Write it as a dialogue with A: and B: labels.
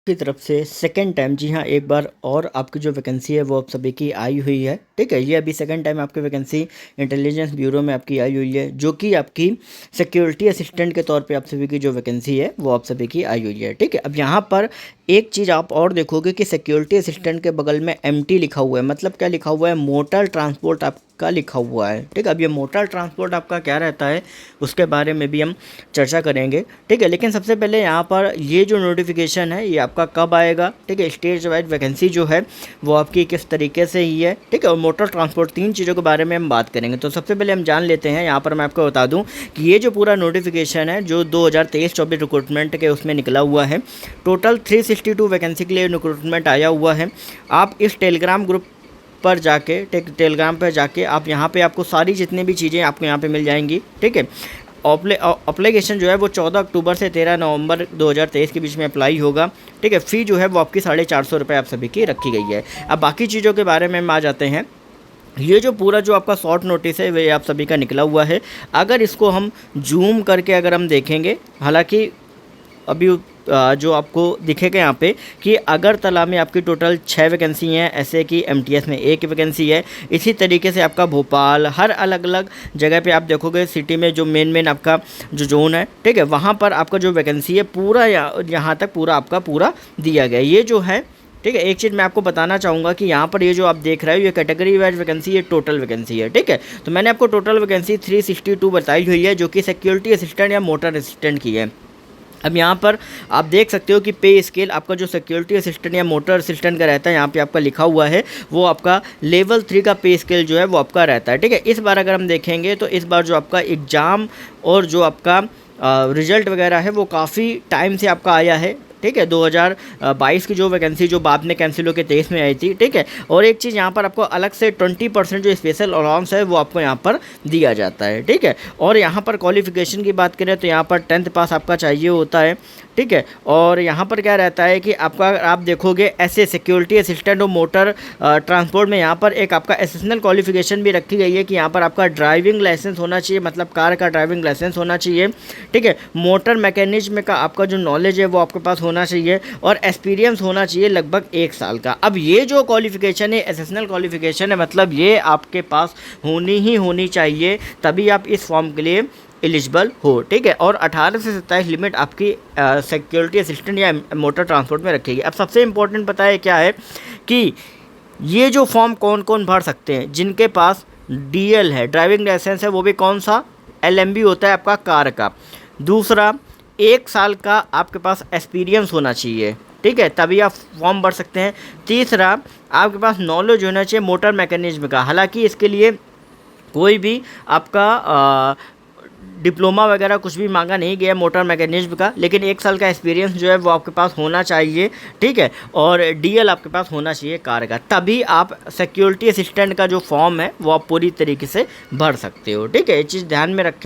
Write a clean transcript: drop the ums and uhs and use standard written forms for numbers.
A: की तरफ से सेकंड टाइम, जी हाँ, एक बार और आपकी जो वैकेंसी है वो आप सभी की आई हुई है। ठीक है, ये अभी सेकंड टाइम आपकी वैकेंसी इंटेलिजेंस ब्यूरो में आपकी आई हुई है, जो कि आपकी सिक्योरिटी असिस्टेंट के तौर पे आप सभी की जो वैकेंसी है वो आप सभी की आई हुई है। ठीक है, अब यहाँ पर एक चीज़ आप और देखोगे कि सिक्योरिटी असिस्टेंट के बगल में एमटी लिखा हुआ है। मतलब क्या लिखा हुआ है? मोटर ट्रांसपोर्ट आपका लिखा हुआ है। ठीक है, अब ये मोटर ट्रांसपोर्ट आपका क्या रहता है उसके बारे में भी हम चर्चा करेंगे। ठीक है, लेकिन सबसे पहले यहाँ पर ये जो नोटिफिकेशन है ये आपका कब आएगा? ठीक है, स्टेज वाइज वैकेंसी जो है वो आपकी किस तरीके से ही है। ठीक है, और मोटर ट्रांसपोर्ट, तीन चीज़ों के बारे में हम बात करेंगे। तो सबसे पहले हम जान लेते हैं, यहाँ पर मैं आपको बता दूँ कि ये जो पूरा नोटिफिकेशन है जो 2023-24 रिक्रूटमेंट के उसमें निकला हुआ है, टोटल 362 वैकेंसी के लिए रिक्रूटमेंट आया हुआ है। आप इस टेलीग्राम ग्रुप पर जाके, टेलीग्राम पर जाके आप यहाँ पे आपको सारी जितनी भी चीज़ें आपको यहाँ पे मिल जाएंगी। ठीक है, अप्लीकेशन जो है वो 14 अक्टूबर से 13 नवंबर 2023 के बीच में अप्लाई होगा। ठीक है, फ़ी जो है वो आपकी 450 रुपये आप सभी की रखी गई है। अब बाकी चीज़ों के बारे में हम आ जाते हैं। ये जो पूरा जो आपका शॉर्ट नोटिस है वे आप सभी का निकला हुआ है। अगर इसको हम जूम करके अगर हम देखेंगे, हालांकि अभी जो आपको दिखेगा यहाँ पे कि अगरतला में आपकी टोटल 6 वैकेंसी हैं, ऐसे कि एमटीएस में 1 वैकेंसी है। इसी तरीके से आपका भोपाल, हर अलग अलग जगह पे आप देखोगे सिटी में जो मेन आपका जो जोन है, ठीक है, वहाँ पर आपका जो वैकेंसी है पूरा यहाँ तक पूरा आपका पूरा दिया गया ये जो है। ठीक है, एक चीज़ मैं आपको बताना चाहूँगा कि यहाँ पर ये जो आप देख रहे हो ये कैटेगरी वाइज वैकेंसी, ये टोटल वैकेंसी है। ठीक है, तो मैंने आपको टोटल वैकेंसी 362 बताई हुई है, जो कि सिक्योरिटी असिस्टेंट या मोटर असिस्टेंट की है। अब यहाँ पर आप देख सकते हो कि पे स्केल आपका जो सिक्योरिटी असिस्टेंट या मोटर असिस्टेंट का रहता है, यहाँ पे आपका लिखा हुआ है वो आपका लेवल 3 का पे स्केल जो है वो आपका रहता है। ठीक है, इस बार अगर हम देखेंगे तो इस बार जो आपका एग्ज़ाम और जो आपका रिज़ल्ट वगैरह है वो काफ़ी टाइम से आपका आया है। ठीक है, 2022 की जो वैकेंसी जो बाद में कैंसिल होकर 23 में आई थी। ठीक है, और एक चीज़ यहाँ पर आपको अलग से 20% जो स्पेशल अलाउंस है वो आपको यहाँ पर दिया जाता है। ठीक है, और यहाँ पर क्वालिफिकेशन की बात करें तो यहाँ पर 10th पास आपका चाहिए होता है। ठीक है, और यहाँ पर क्या रहता है कि आपका आप देखोगे ऐसे सिक्योरिटी असिस्टेंट और मोटर ट्रांसपोर्ट में यहाँ पर एक आपका एसेशनल क्वालिफिकेशन भी रखी गई है कि यहाँ पर आपका ड्राइविंग लाइसेंस होना चाहिए, मतलब कार का ड्राइविंग लाइसेंस होना चाहिए। ठीक है, मोटर मैकेनिज्म का आपका जो नॉलेज है वो आपके पास होना चाहिए और एक्सपीरियंस होना चाहिए लगभग 1 साल का। अब ये जो क्वालिफिकेशन है एसेशनल क्वालिफिकेशन है, मतलब ये आपके पास होनी ही होनी चाहिए, तभी आप इस फॉर्म के लिए एलिजिबल हो। ठीक है, और 18 से 27 लिमिट आपकी सिक्योरिटी असिस्टेंट या मोटर ट्रांसपोर्ट में रखेगी। अब सबसे इम्पोर्टेंट पता है क्या है कि ये जो फॉर्म कौन कौन भर सकते हैं? जिनके पास डीएल है, ड्राइविंग लाइसेंस है, वो भी कौन सा? एलएमबी होता है आपका कार का। दूसरा, 1 साल का आपके पास एक्सपीरियंस होना चाहिए। ठीक है, तभी आप फॉर्म भर सकते हैं। तीसरा, आपके पास नॉलेज होना चाहिए मोटर मैकेनिज्म का। हालांकि इसके लिए कोई भी आपका डिप्लोमा वगैरह कुछ भी मांगा नहीं गया मोटर मैकेनिज्म का, लेकिन 1 साल का एक्सपीरियंस जो है वो आपके पास होना चाहिए। ठीक है, और डीएल आपके पास होना चाहिए कार का, तभी आप सिक्योरिटी असिस्टेंट का जो फॉर्म है वो आप पूरी तरीके से भर सकते हो। ठीक है, ये चीज़ ध्यान में रखें।